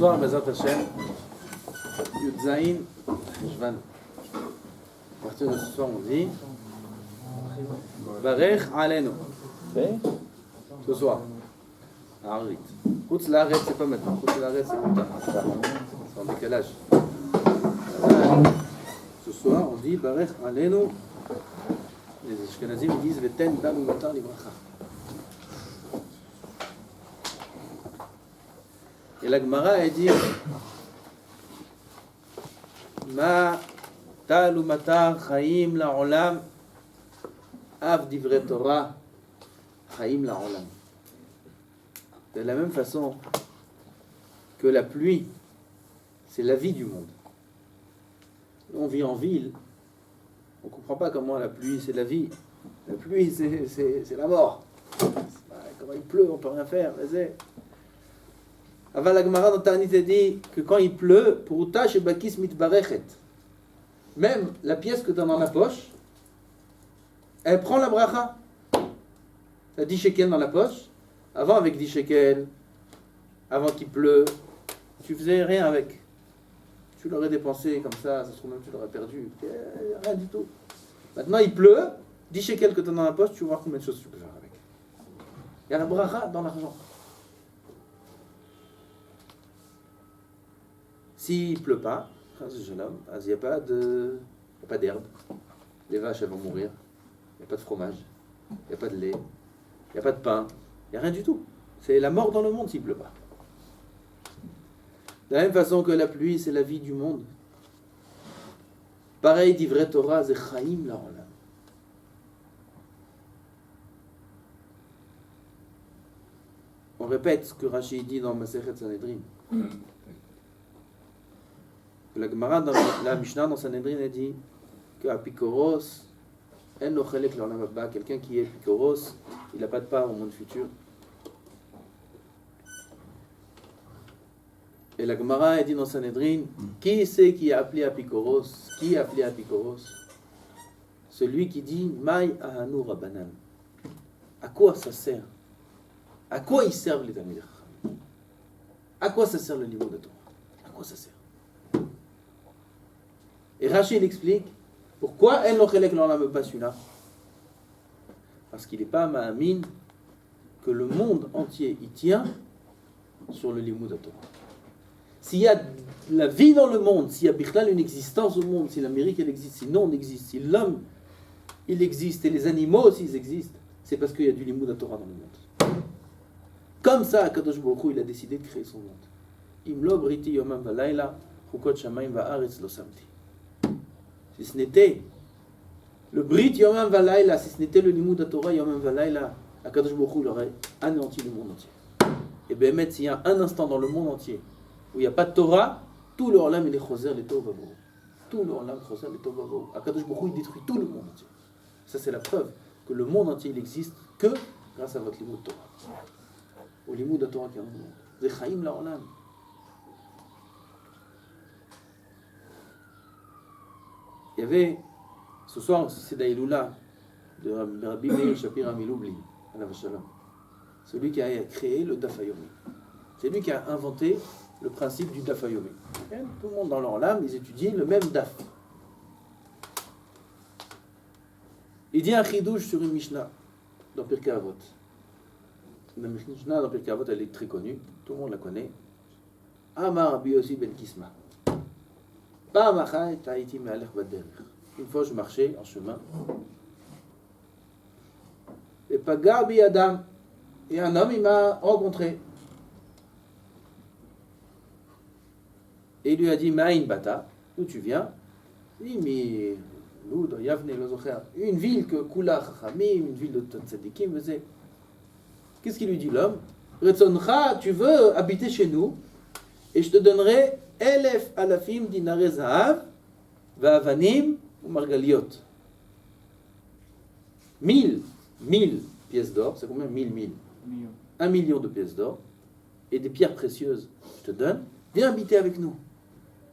soir, Bezat Hashem, Yudzaïn, Shvan. À partir de ce soir, on dit Barech Alenu. Ce soir. Arrit. Koutz Laret, c'est pas maintenant. Koutz Laret, c'est plus tard. C'est en décalage. Ce soir, on dit Barech Alenu. Les Ashkenazim disent Veten Dalu Matar Libracha. Et la Gemara, elle dit Ma tal ou matar chaim la'olam av divrei Torah chaim la'olam. De la même façon que la pluie, c'est la vie du monde. On vit en ville, on ne comprend pas comment la pluie, c'est la vie. La pluie, c'est la mort. Quand il pleut, on ne peut rien faire. Avant la Gemara dans Ta'anit dit que quand il pleut, pour Utash et Bakis mitbarechet, même la pièce que tu as dans la poche, elle prend la bracha. Tu as 10 shekels dans la poche. Avant, avec 10 shekels, avant qu'il pleut, tu faisais rien avec. Tu l'aurais dépensé comme ça se trouve même tu l'aurais perdu. Rien du tout. Maintenant, il pleut, 10 shekels que tu as dans la poche, tu vas voir combien de choses tu peux faire avec. Il y a la bracha dans l'argent. S'il ne pleut pas, il n'y a pas d'herbe. Les vaches, elles vont mourir. Il n'y a pas de fromage. Il n'y a pas de lait. Il n'y a pas de pain. Il n'y a rien du tout. C'est la mort dans le monde s'il ne pleut pas. De la même façon que la pluie, c'est la vie du monde. Pareil, divrei Torah, c'est chaim la'olam. On répète ce que Rashi dit dans Masechet Sanhedrin. La Gemara dans la Mishnah dans Sanhedrin a dit qu'Apikoros, quelqu'un qui est Pikoros, il n'a pas de part au monde futur. Et la Gemara a dit dans Sanhedrin, qui c'est qui a appelé Apikoros? Qui a appelé Apikoros? Celui qui dit Maï ahanu Rabbanan. À quoi ça sert? À quoi ils servent les Talmidei Chachamim? À quoi ça sert le niveau de Torah? À quoi ça sert? Et Rachid explique pourquoi elle n'en veut pas celui-là. Parce qu'il n'est pas ma'amin que le monde entier y tient sur le limud Torah. S'il y a la vie dans le monde, s'il y a bichlal une existence au monde, si l'Amérique elle existe, si non on existe, si l'homme il existe et les animaux aussi ils existent, c'est parce qu'il y a du limud Torah dans le monde. Comme ça, Kadosh Baruch Hu, il a décidé de créer son monde. Imlo briti yomam v'layla, chukot shamayim va'aretz lo samti. Si ce n'était le Brit Yomam Valayla, si ce n'était le Limud Torah Yomam Valayla, Akadosh Baruch Hu il aurait anéanti le monde entier. Et bien, s'il y a un instant dans le monde entier où il n'y a pas de Torah, tout le Olam il est choser les Tov Vavou. Tout le Olam choser les Tov Vavou. Akadosh Baruch Hu il détruit tout le monde entier. Ça c'est la preuve que le monde entier il existe que grâce à votre Limud Torah. Au Limud Torah qui est dans le monde. C'est Chaim la Olam. Il y avait, ce soir, c'est d'Aïloula, de Rabbi Meir Shapira Miloubli, Alav Shalom. Celui qui a créé le Daf Yomi. C'est lui qui a inventé le principe du Daf Yomi. Tout le monde dans leur âme, ils étudient le même Daf. Il dit un chidouche sur une Mishnah dans Pirkei Avot. La Mishnah dans Pirkei Avot, elle est très connue, tout le monde la connaît. Amar Rabbi Yossi ben Kisma. Une fois je marchais en chemin et Pagabi Adam et un homme il m'a rencontré et il lui a dit Ma'in Bata, d'où tu viens? Il dit une ville que Kula Chachamim, une ville de Tzadikim faisait. Qu'est-ce qu'il lui dit l'homme? Retzoncha, tu veux habiter chez nous et je te donnerai Elef alafim dinare zahav, va'avanim ou margaliot. 1000 pièces d'or, c'est combien? 1000 1 million de pièces d'or et des pierres précieuses. Je te donne, viens habiter avec nous.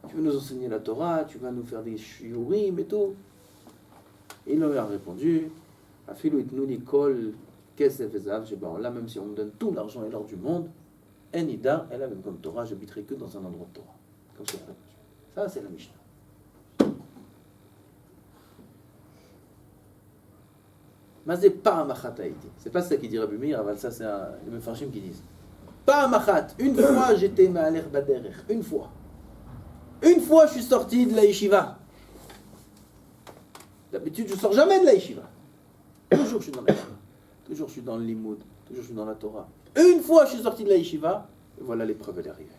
Tu veux nous enseigner la Torah, tu vas nous faire des shiurim et tout. Et il leur a répondu Afilu itnuni kol kesef et zahav, là même si on me donne tout l'argent et l'or du monde, En Ida, elle a même comme Torah, j'habiterai que dans un endroit de Torah. Comme ça, c'est la Mishnah. Mazé Pa'amachat Haïti. C'est pas ça qui dit Rabbi Meir, ça c'est les Mefarshim qui disent. Pa'amachat, une fois j'étais Ma'aler Baderech, une fois. Une fois je suis sorti de la yeshiva. D'habitude je sors jamais de la yeshiva. Toujours je suis dans la yeshiva. Toujours je suis dans le limoud. Toujours je suis dans la Torah. Une fois je suis sorti de la yeshiva, et voilà l'épreuve elle est arrivée.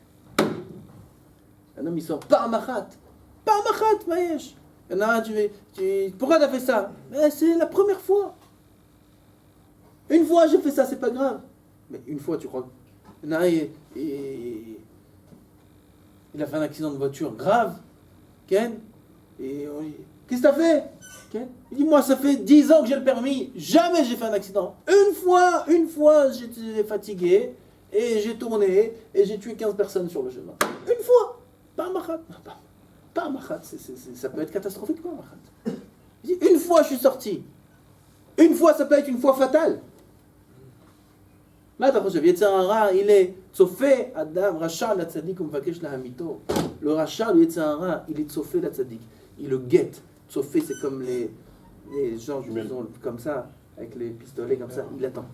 Un homme il sort Pa'amachat. Pa'amachat, Maïesh. Il y en a un, pourquoi tu as fait ça? Mais c'est la première fois. Une fois j'ai fait ça, c'est pas grave. Mais une fois, tu crois. Il y en a un, il a fait un accident de voiture grave. Ken. Qu'est-ce que t'as fait? Ken. Il dit, moi, ça fait 10 ans que j'ai le permis. Jamais j'ai fait un accident. Une fois, j'étais fatigué. Et j'ai tourné. Et j'ai tué 15 personnes sur le chemin. Une fois. Pas un machat. Pas un machat. Ça peut être catastrophique, quoi, un machat. Il dit, une fois, je suis sorti. Une fois, ça peut être une fois fatale. Il est tsofé Adam, Racha la tzadik, umvakesh la hamito. Le Racha, le Yetzirah, il est tsofé la tzadik. Il le guette. Tsofé, c'est comme les gens comme ça, avec les pistolets comme ça. Il attend.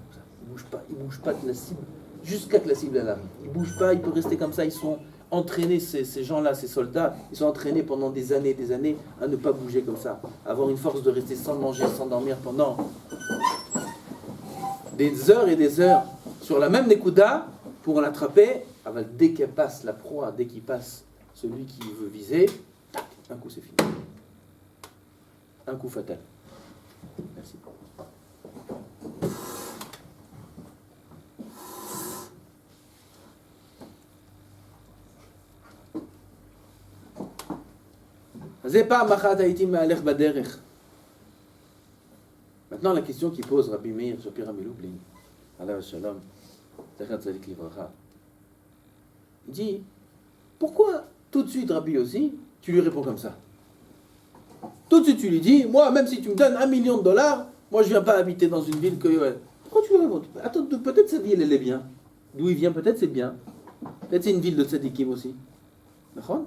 Il bouge pas de la cible jusqu'à que la cible elle arrive. Il bouge pas, il peut rester comme ça. Ils sont entraînés, ces gens-là, ces soldats, ils sont entraînés pendant des années à ne pas bouger comme ça. Avoir une force de rester sans manger, sans dormir pendant des heures et des heures sur la même Nekuda pour l'attraper. Dès qu'elle passe la proie, dès qu'il passe celui qui veut viser, tac, un coup c'est fini. Un coup fatal. Merci. Maintenant, la question qui pose Rabbi Meir Shapira Miloubli, Alav Shalom, il dit, pourquoi tout de suite, Rabbi aussi, tu lui réponds comme ça? Tout de suite, tu lui dis, moi, même si tu me donnes $1 million, moi, je ne viens pas habiter dans une ville que... Pourquoi tu lui réponds? Attends, peut-être cette ville, elle est bien. D'où il vient, peut-être c'est bien. Peut-être c'est une ville de tzadikim aussi. D'accord?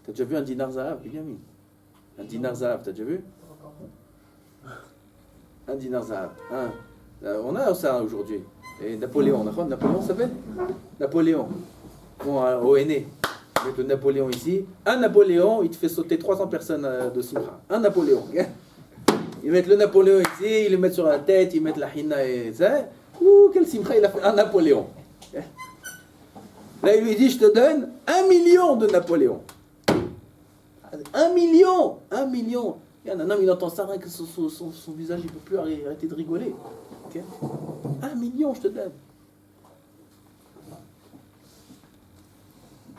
T'as déjà vu un dinar zahav, Benjamin? Un dinar zahav, t'as déjà vu? Un dinar zahav. On a ça aujourd'hui. Et Napoléon, Napoléon s'appelle? Napoléon. Bon, au aîné. Avec le Napoléon ici. Un Napoléon, il te fait sauter 300 personnes de Simcha. Un Napoléon. Ils mettent le Napoléon ici, ils le mettent sur la tête, ils mettent la hinna et ça. Ouh, quel Simcha, il a fait un Napoléon. Là, il lui dit, je te donne 1 million de Napoléon. 1 million. 1 million. Il y a un homme, il entend ça, rien que son visage, il ne peut plus arrêter de rigoler. Okay? 1 million, je te donne.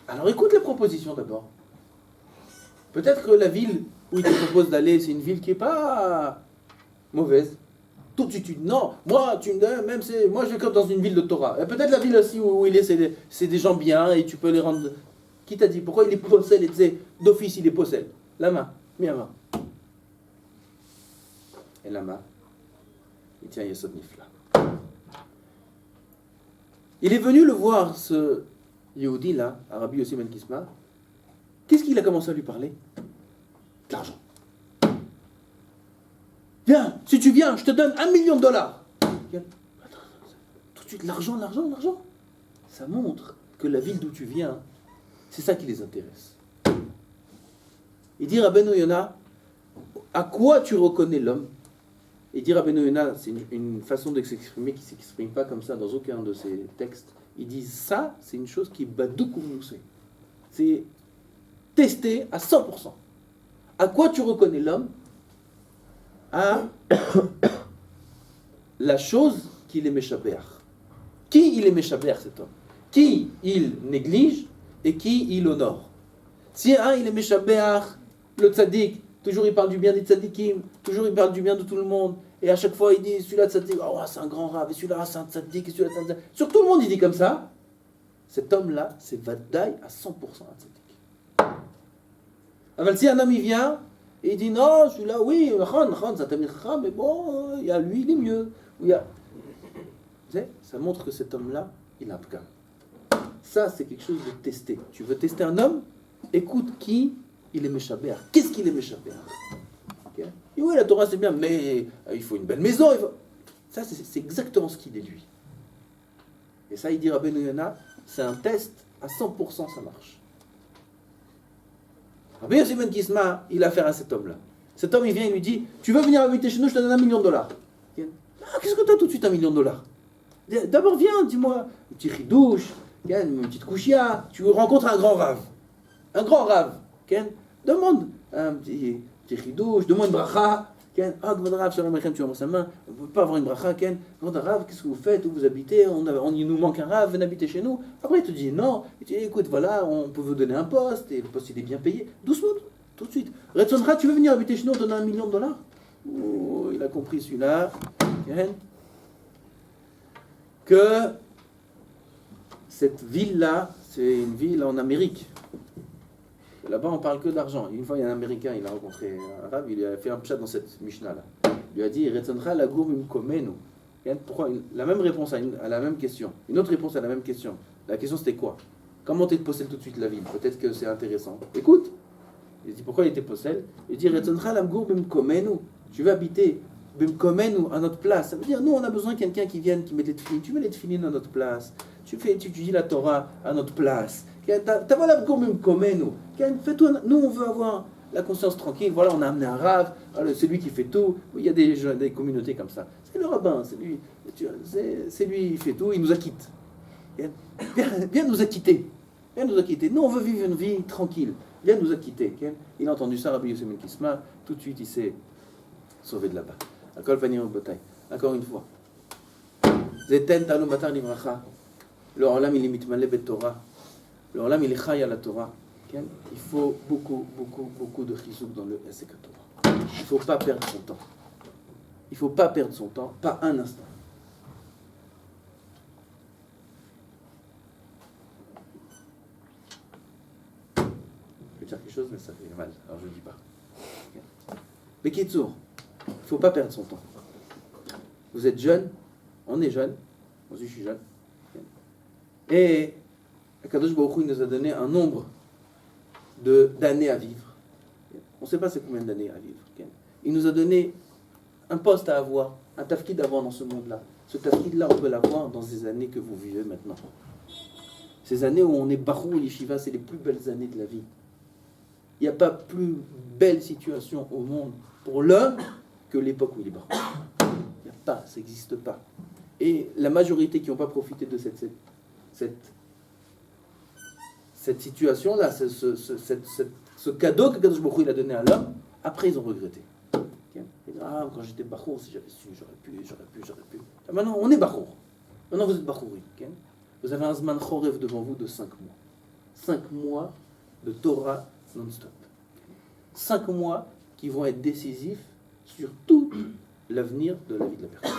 Alors écoute la proposition d'abord. Peut-être que la ville où il te propose d'aller, c'est une ville qui n'est pas mauvaise. Tout de suite, tu dis non, moi, tu me donnes, même moi je vais comme dans une ville de Torah. Et peut-être la ville aussi où il est, c'est des gens bien et tu peux les rendre. Qui t'a dit? Pourquoi il est possède et tu sais, d'office il est possède? La main, mets la main. Et la main, il tient Yesod Nifla. Il est venu le voir, ce Yehudi là, Rabbi Yossi Ben Kisma. Qu'est-ce qu'il a commencé à lui parler? De l'argent. Viens, si tu viens, je te donne $1 million. Tout de suite, l'argent. Ça montre que la ville d'où tu viens, c'est ça qui les intéresse. Il dit Rabbeinu Yona, à quoi tu reconnais l'homme? Il dit Rabbeinu Yona, c'est une façon de s'exprimer qui ne s'exprime pas comme ça dans aucun de ses textes. Il dit ça, c'est une chose qui est badouk ou moussé. C'est testé à 100%. À quoi tu reconnais l'homme? À la chose qu'il est méchabéach. Qui il est méchabéach, cet homme? Qui il néglige et qui il honore? Si il est méchabéach, le tzaddik, toujours il parle du bien des tzaddikim, toujours il parle du bien de tout le monde, et à chaque fois il dit celui-là tzaddik, oh c'est un grand rave, et celui-là c'est un tzaddik, et celui-là c'est un tzaddik. Sur tout le monde il dit comme ça. Cet homme-là, c'est Vadaï à 100% un tzaddik. Alors si un homme il vient, et il dit non, celui-là, oui, c'est un tamid chacham, mais bon, il y a lui, il est mieux. Ou il y a... Ça montre que cet homme-là, il a pgam. Ça, c'est quelque chose de testé. Tu veux tester un homme? Écoute qui il est méchabéa. Qu'est-ce qu'il est méchabéa? Okay? Et oui, la Torah c'est bien, mais il faut une belle maison. Ça, c'est exactement ce qu'il est lui. Et ça, il dit Rabbeinu Yonah, c'est un test, à 100% ça marche. Rabbi Yossi ben Kisma, il a affaire à cet homme-là. Cet homme, il vient, il lui dit, tu veux venir habiter chez nous, je te donne $1 million. Ah, qu'est-ce que tu as tout de suite $1 million? D'abord, viens, dis-moi, un petit ridouche, une petite kouchia, tu rencontres un grand rave. Un grand rave. Demande un petit ridouche, demande une bracha. Ah, grand rave, shalom aleichem, tu as sa main, on ne peut pas avoir une bracha. Grand rave, qu'est-ce que vous faites? Où vous habitez? Il nous manque un rave, venez habiter chez nous. Après, il te dit non. Il te dit, écoute, voilà, on peut vous donner un poste, et le poste il est bien payé. Doucement, tout de suite. Retzonra, tu veux venir habiter chez nous, on te donne $1 million? Oh, il a compris celui-là. Que cette ville-là, c'est une ville en Amérique. Là-bas, on parle que d'argent. Une fois, il y a un Américain, il a rencontré un arabe, il a fait un pshat dans cette Mishnah-là. Il lui a dit, Retzoncha la gour komenu. Pourquoi la même réponse à la même question. Une autre réponse à la même question. La question, c'était quoi? Comment tu te possèdes tout de suite la ville? Peut-être que c'est intéressant. Écoute. Il dit, pourquoi il était possède? Il dit, Retzoncha la gour komenu. Tu veux habiter Bimkomenu à notre place. Ça veut dire, nous, on a besoin de quelqu'un qui vienne, qui mette les tefilines. Tu mets les tefilines à notre place. Tu dis la Torah à notre place. Nous, on veut avoir la conscience tranquille. Voilà, on a amené un rave. C'est lui qui fait tout. Il y a des communautés comme ça. C'est le rabbin. C'est lui, il fait tout. Il nous acquitte. Viens nous acquitter. Viens nous acquitter. Nous, on veut vivre une vie tranquille. Viens nous acquitter. Il a entendu ça, Rabbi Yossi ben Kisma. Tout de suite, il s'est sauvé de là-bas. Encore une fois. Le Olam, il est mitmalé bet Torah. Le Olam, il est chay à la Torah. Il faut beaucoup de chizouk dans le Esek Torah. Il ne faut pas perdre son temps. Il ne faut pas perdre son temps, pas un instant. Je vais dire quelque chose, mais ça fait mal, alors je ne le dis pas. Mais Kitsour, il ne faut pas perdre son temps. Vous êtes jeune, on est jeune, moi aussi je suis jeune. Et Akadosh Baruch Hu nous a donné un nombre d'années à vivre. On ne sait pas c'est combien d'années à vivre. Il nous a donné un poste à avoir, un tafkid à avoir dans ce monde-là. Ce tafkid-là, on peut l'avoir dans ces années que vous vivez maintenant. Ces années où on est Bachou et Yeshiva, c'est les plus belles années de la vie. Il n'y a pas plus belle situation au monde pour l'homme que l'époque où il est Bachou. Il n'y a pas, ça n'existe pas. Et la majorité qui n'ont pas profité de cette situation-là, ce cadeau que Kadosh Baruch Hu, il a donné à l'homme, après ils ont regretté. Ah, quand j'étais Bachour, si j'avais su, j'aurais pu. Maintenant, on est Bachour. Maintenant, vous êtes Bachouri. Vous avez un Zman Chorev devant vous de 5 mois. 5 mois de Torah non-stop. 5 mois qui vont être décisifs sur tout l'avenir de la vie de la personne.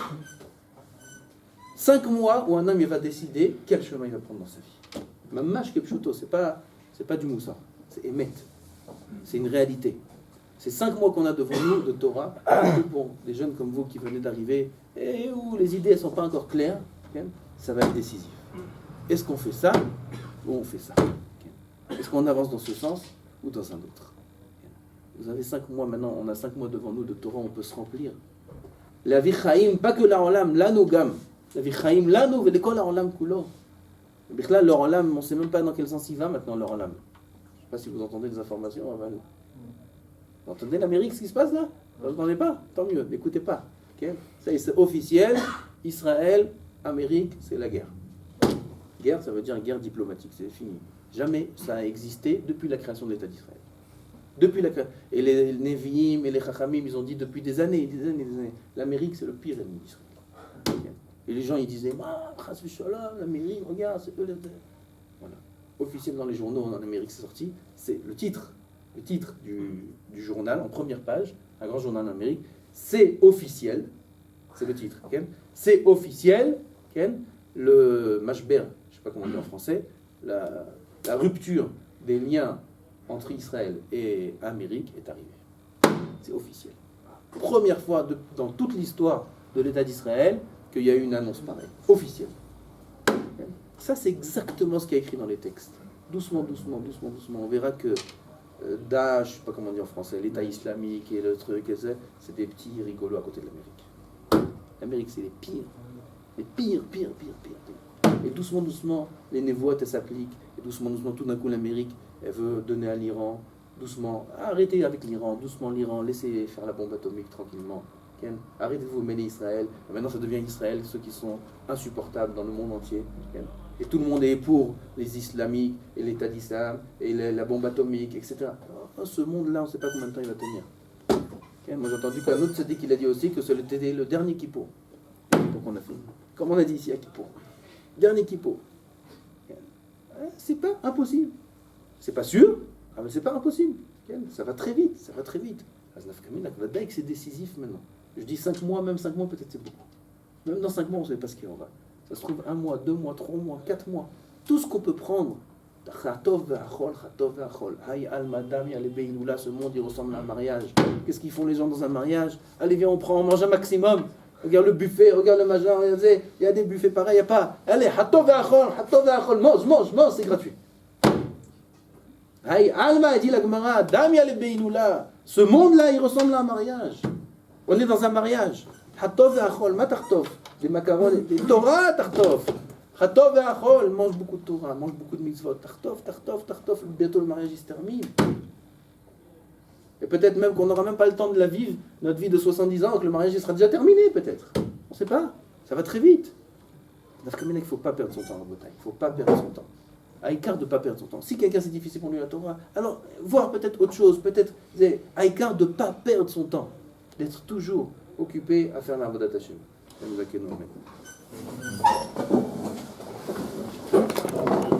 5 mois où un homme il va décider quel chemin il va prendre dans sa vie. Mamash Kepchuto, c'est pas du moussa, c'est émet. C'est une réalité. Ces 5 mois qu'on a devant nous de Torah, pour des jeunes comme vous qui venez d'arriver et où les idées ne sont pas encore claires, ça va être décisif. Est-ce qu'on fait ça ou on fait ça? Est-ce qu'on avance dans ce sens ou dans un autre? Vous avez 5 mois maintenant, on a 5 mois devant nous de Torah, on peut se remplir. La vie chaim, pas que la olam, la gam. La vie chaim, la nou, l'école la olam kulo. Là, le olam, on ne sait même pas dans quel sens il va maintenant, le olam. Je ne sais pas si vous entendez des informations. Vous entendez l'Amérique, ce qui se passe là? Vous n'entendez pas? Tant mieux, n'écoutez pas. Okay? Ça, c'est officiel. Israël, Amérique, c'est la guerre. Guerre, ça veut dire guerre diplomatique, c'est fini. Jamais ça a existé depuis la création de l'État d'Israël. Et les Nevi'im et les Chachamim, ils ont dit depuis des années. L'Amérique, c'est le pire ennemi d'Israël. Okay? Et les gens, ils disaient, Chas v'shalom, l'Amérique, regarde, c'est eux les... Voilà. Officiel dans les journaux en Amérique, c'est sorti. C'est le titre du journal, en première page, un grand journal en Amérique, c'est officiel, c'est le titre. C'est officiel, le mashber, je ne sais pas comment dire en français, la rupture des liens entre Israël et Amérique est arrivée. C'est officiel. Première fois dans toute l'histoire de l'État d'Israël qu'il y a eu une annonce pareille, officielle. Ça, c'est exactement ce qui est écrit dans les textes. Doucement, doucement, doucement, doucement. On verra que Daesh, je ne sais pas comment dire en français, l'État islamique et le truc, c'est des petits rigolos à côté de l'Amérique. L'Amérique, c'est les pires. Les pires. Et doucement, doucement, les névoites, elles s'appliquent. Et doucement, doucement, tout d'un coup, l'Amérique, elle veut donner à l'Iran. Doucement, arrêtez avec l'Iran. Doucement, l'Iran, laissez faire la bombe atomique tranquillement. Arrêtez de vous mêler Israël. Maintenant, ça devient Israël, ceux qui sont insupportables dans le monde entier. Et tout le monde est pour les islamiques et l'État d'Islam et la bombe atomique, etc. Alors, ce monde-là, on ne sait pas combien de temps il va tenir. Moi, j'ai entendu qu'un autre sadique, il a dit aussi que c'était le dernier kippour. Donc, on a fait, comme on a dit ici à Kippour. Dernier kippour. C'est pas impossible. C'est pas sûr, mais c'est pas impossible. Ça va très vite, ça va très vite. C'est décisif maintenant. Je dis 5 mois, même 5 mois, peut-être c'est beaucoup. Même dans 5 mois, on ne sait pas ce qu'il en va. Ça se trouve 1 mois, 2 mois, 3 mois, 4 mois. Tout ce qu'on peut prendre. Ce monde, il ressemble à un mariage. Qu'est-ce qu'ils font les gens dans un mariage? Allez, viens, on mange un maximum. Regarde le buffet, regarde le major. Il y a des buffets pareils, il n'y a pas. Allez, mange, c'est gratuit. Alma, dit la Gemara, ce monde-là, il ressemble à un mariage. On est dans un mariage. Des macarons, des Torah, tartof. Mange beaucoup de Torah, mange beaucoup de mitzvot. Tartof, bientôt le mariage il se termine. Et peut-être même qu'on n'aura même pas le temps de la vivre, notre vie de 70 ans, que le mariage il sera déjà terminé, peut-être. On ne sait pas. Ça va très vite. Il ne faut pas perdre son temps en bataille. Il ne faut pas perdre son temps. Aïkar de ne pas perdre son temps. Si quelqu'un c'est difficile pour lui la Torah, alors voir peut-être autre chose, peut-être Aïkar de ne pas perdre son temps, d'être toujours occupé à faire la Avodat Hashem.